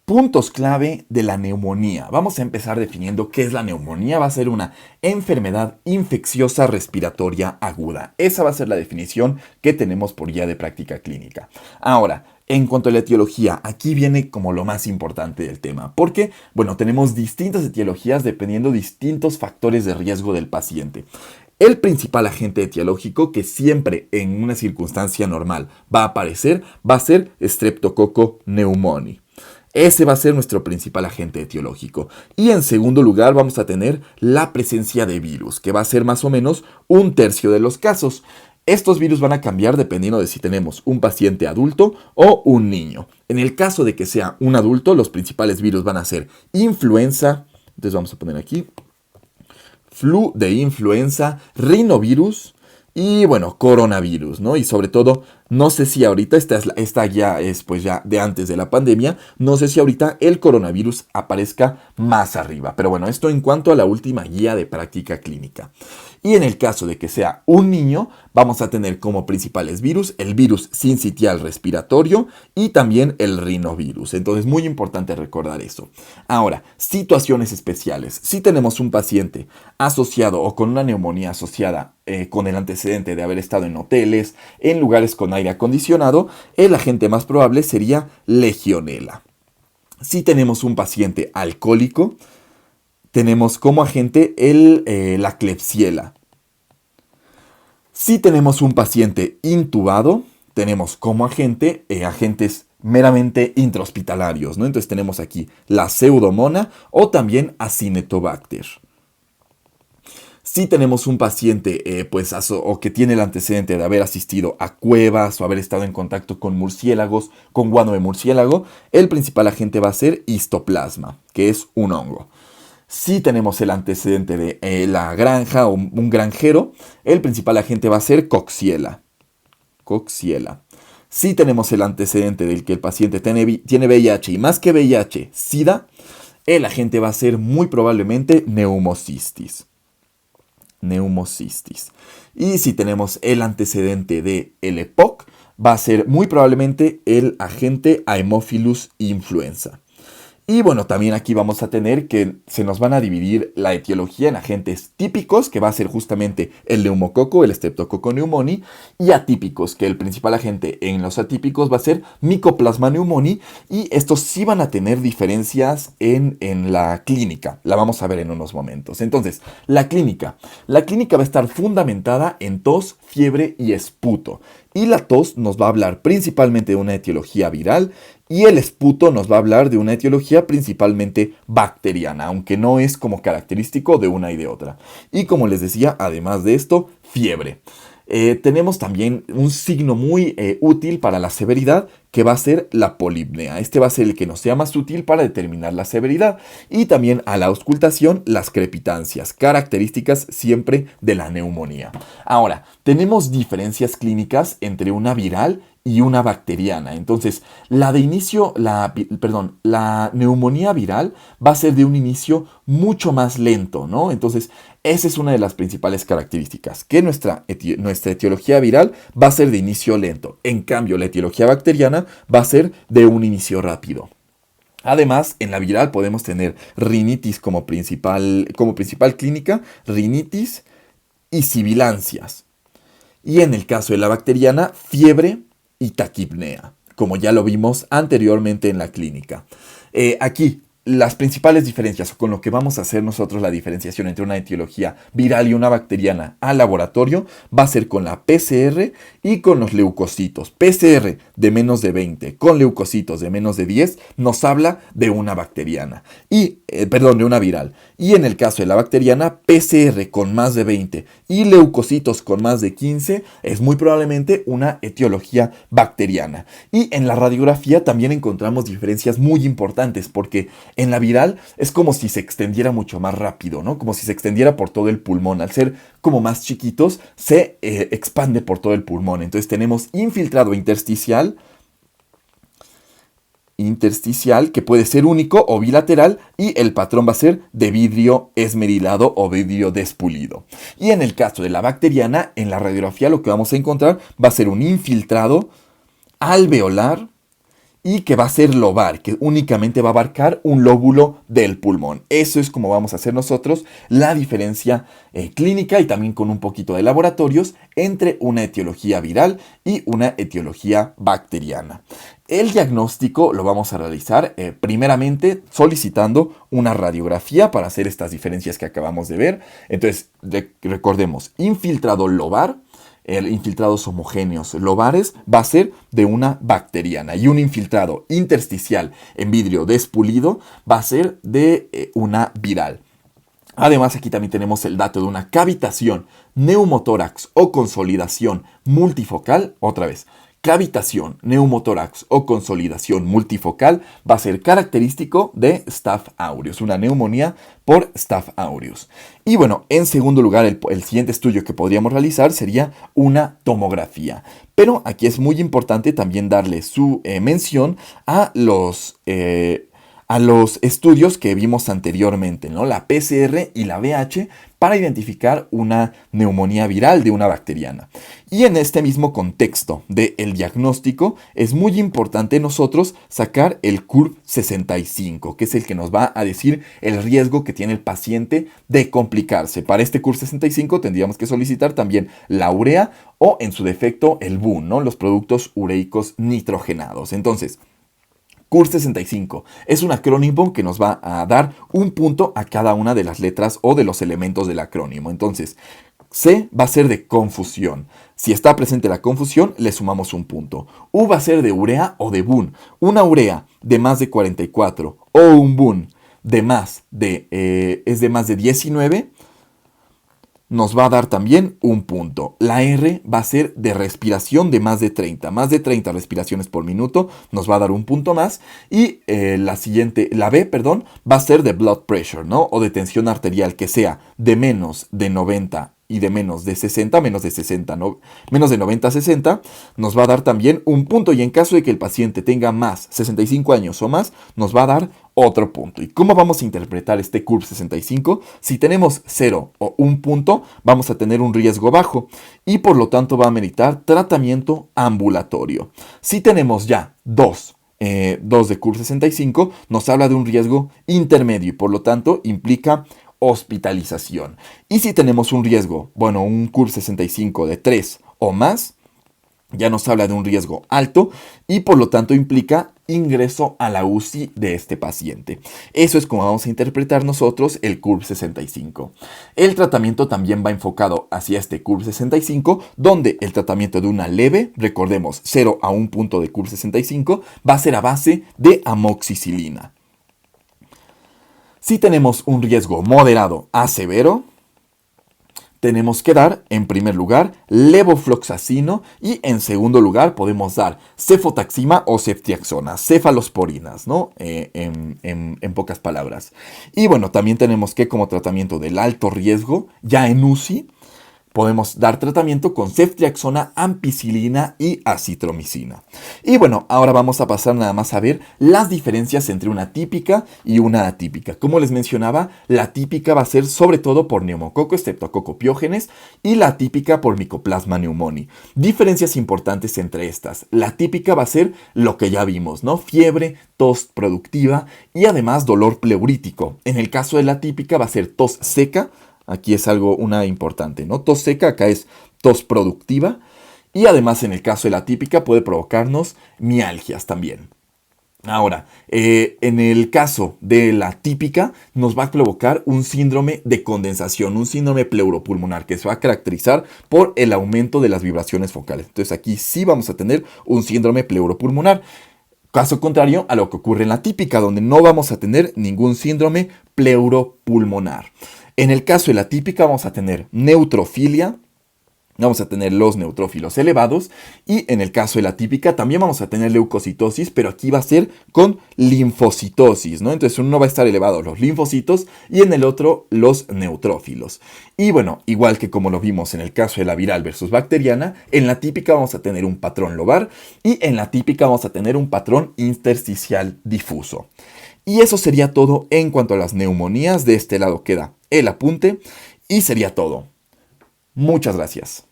Puntos clave de la neumonía. Vamos a empezar definiendo qué es la neumonía. Va a ser una enfermedad infecciosa respiratoria aguda. Esa va a ser la definición que tenemos por guía de práctica clínica. Ahora, en cuanto a la etiología, aquí viene como lo más importante del tema. Porque, bueno, tenemos distintas etiologías dependiendo de distintos factores de riesgo del paciente. El principal agente etiológico que siempre en una circunstancia normal va a aparecer va a ser Streptococcus pneumoniae. Ese va a ser nuestro principal agente etiológico. Y en segundo lugar vamos a tener la presencia de virus, que va a ser más o menos un tercio de los casos. Estos virus van a cambiar dependiendo de si tenemos un paciente adulto o un niño. En el caso de que sea un adulto, los principales virus van a ser influenza, entonces vamos a poner aquí, flu de influenza, rinovirus y bueno, coronavirus, ¿no? Y sobre todo, no sé si ahorita, esta ya es pues ya de antes de la pandemia, no sé si ahorita el coronavirus aparezca más arriba. Pero bueno, esto en cuanto a la última guía de práctica clínica. Y en el caso de que sea un niño, vamos a tener como principales virus el virus sincitial respiratorio y también el rinovirus. Entonces, muy importante recordar eso. Ahora, situaciones especiales. Si tenemos un paciente asociado o con una neumonía asociada con el antecedente de haber estado en hoteles, en lugares con aire acondicionado, el agente más probable sería Legionella. Si tenemos un paciente alcohólico, tenemos como agente la Klebsiella. Si tenemos un paciente intubado, tenemos como agente agentes meramente intrahospitalarios, ¿no? Entonces tenemos aquí la Pseudomonas o también Acinetobacter. Si tenemos un paciente o que tiene el antecedente de haber asistido a cuevas o haber estado en contacto con murciélagos, con guano de murciélago, el principal agente va a ser histoplasma, que es un hongo. Si tenemos el antecedente de la granja o un granjero, el principal agente va a ser Coxiella. Coxiella. Si tenemos el antecedente del que el paciente tiene VIH y más que VIH, SIDA, el agente va a ser muy probablemente Pneumocystis. Pneumocystis. Y si tenemos el antecedente de el EPOC, va a ser muy probablemente el agente Haemophilus influenza. Y bueno, también aquí vamos a tener que se nos van a dividir la etiología en agentes típicos, que va a ser justamente el neumococo, el Streptococcus pneumoniae, y atípicos, que el principal agente en los atípicos va a ser Mycoplasma pneumoniae, y estos sí van a tener diferencias en la clínica. La vamos a ver en unos momentos. Entonces, la clínica. La clínica va a estar fundamentada en tos, fiebre y esputo. Y la tos nos va a hablar principalmente de una etiología viral y el esputo nos va a hablar de una etiología principalmente bacteriana, aunque no es como característico de una y de otra. Y como les decía, además de esto, fiebre. Tenemos también un signo muy útil para la severidad que va a ser la polipnea. Este va a ser el que nos sea más útil para determinar la severidad. Y también a la auscultación las crepitancias, características siempre de la neumonía. Ahora, tenemos diferencias clínicas entre una viral y una bacteriana. Entonces, la neumonía viral va a ser de un inicio mucho más lento, ¿no? Entonces, esa es una de las principales características, que nuestra etiología viral va a ser de inicio lento. En cambio, la etiología bacteriana va a ser de un inicio rápido. Además, en la viral podemos tener rinitis como principal clínica, rinitis y sibilancias. Y en el caso de la bacteriana, fiebre y taquipnea, como ya lo vimos anteriormente en la clínica. Aquí, las principales diferencias, o con lo que vamos a hacer nosotros la diferenciación entre una etiología viral y una bacteriana al laboratorio, va a ser con la PCR y con los leucocitos. PCR de menos de 20 con leucocitos de menos de 10 nos habla de una bacteriana. De una viral. Y en el caso de la bacteriana, PCR con más de 20 y leucocitos con más de 15 es muy probablemente una etiología bacteriana. Y en la radiografía también encontramos diferencias muy importantes porque en la viral es como si se extendiera mucho más rápido, ¿no? Como si se extendiera por todo el pulmón. Al ser como más chiquitos, se expande por todo el pulmón. Entonces tenemos infiltrado intersticial, que puede ser único o bilateral, y el patrón va a ser de vidrio esmerilado o vidrio despulido. Y en el caso de la bacteriana, en la radiografía lo que vamos a encontrar va a ser un infiltrado alveolar y que va a ser lobar, que únicamente va a abarcar un lóbulo del pulmón. Eso es como vamos a hacer nosotros la diferencia clínica y también con un poquito de laboratorios entre una etiología viral y una etiología bacteriana. El diagnóstico lo vamos a realizar primeramente solicitando una radiografía para hacer estas diferencias que acabamos de ver. Entonces, recordemos, infiltrado lobar, infiltrados homogéneos lobares va a ser de una bacteriana y un infiltrado intersticial en vidrio despulido va a ser de una viral. Además, aquí también tenemos el dato de una cavitación, neumotórax o consolidación multifocal. Otra vez, cavitación, neumotórax o consolidación multifocal va a ser característico de Staph aureus, una neumonía por Staph aureus. Y bueno, en segundo lugar, el siguiente estudio que podríamos realizar sería una tomografía. Pero aquí es muy importante también darle su mención a los estudios que vimos anteriormente, ¿no? La PCR y la VH, para identificar una neumonía viral de una bacteriana. Y en este mismo contexto del diagnóstico, es muy importante nosotros sacar el CURB65, que es el que nos va a decir el riesgo que tiene el paciente de complicarse. Para este CURB65 tendríamos que solicitar también la urea o, en su defecto, el BUN, ¿no? Los productos ureicos nitrogenados. Entonces, CURB65 es un acrónimo que nos va a dar un punto a cada una de las letras o de los elementos del acrónimo. Entonces, C va a ser de confusión. Si está presente la confusión, le sumamos un punto. U va a ser de urea o de BUN. Una urea de más de 44 o un BUN de más de 19 nos va a dar también un punto. La R va a ser de respiración de más de 30. Más de 30 respiraciones por minuto nos va a dar un punto más. Y la B, perdón, va a ser de blood pressure, ¿no? O de tensión arterial que sea de menos de 90 y de menos de 60, menos de 90 a 60, nos va a dar también un punto. Y en caso de que el paciente tenga más 65 años o más, nos va a dar otro punto. ¿Y cómo vamos a interpretar este CURB65? Si tenemos 0 o 1 punto, vamos a tener un riesgo bajo y por lo tanto va a meritar tratamiento ambulatorio. Si tenemos ya 2 de CURB65, nos habla de un riesgo intermedio y por lo tanto implica hospitalización. Y si tenemos un riesgo, un CURB65 de 3 o más, ya nos habla de un riesgo alto y por lo tanto implica ingreso a la UCI de este paciente. Eso es como vamos a interpretar nosotros el CURB65. El tratamiento también va enfocado hacia este CURB65, donde el tratamiento de una leve, recordemos 0 a 1 punto de CURB65, va a ser a base de amoxicilina. Si tenemos un riesgo moderado a severo, tenemos que dar, en primer lugar, levofloxacino y en segundo lugar podemos dar cefotaxima o ceftriaxona, cefalosporinas, ¿no? En pocas palabras. Y bueno, también tenemos que como tratamiento del alto riesgo, ya en UCI, podemos dar tratamiento con ceftriaxona, ampicilina y acitromicina. Y bueno, ahora vamos a pasar nada más a ver las diferencias entre una típica y una atípica. Como les mencionaba, la típica va a ser sobre todo por neumococo, streptococo piógenes, y la atípica por Mycoplasma pneumoniae. Diferencias importantes entre estas. La típica va a ser lo que ya vimos, ¿no? Fiebre, tos productiva y además dolor pleurítico. En el caso de la típica va a ser tos seca. Aquí es una importante, ¿no? Tos seca, acá es tos productiva. Y además en el caso de la típica puede provocarnos mialgias también. Ahora, en el caso de la típica nos va a provocar un síndrome de condensación, un síndrome pleuropulmonar que se va a caracterizar por el aumento de las vibraciones focales. Entonces aquí sí vamos a tener un síndrome pleuropulmonar. Caso contrario a lo que ocurre en la típica, donde no vamos a tener ningún síndrome pleuropulmonar. En el caso de la típica vamos a tener neutrofilia, vamos a tener los neutrófilos elevados y en el caso de la típica también vamos a tener leucocitosis, pero aquí va a ser con linfocitosis, ¿no? Entonces uno va a estar elevado los linfocitos y en el otro los neutrófilos. Y bueno, igual que como lo vimos en el caso de la viral versus bacteriana, en la típica vamos a tener un patrón lobar y en la típica vamos a tener un patrón intersticial difuso. Y eso sería todo en cuanto a las neumonías. De este lado queda el apunte y sería todo. Muchas gracias.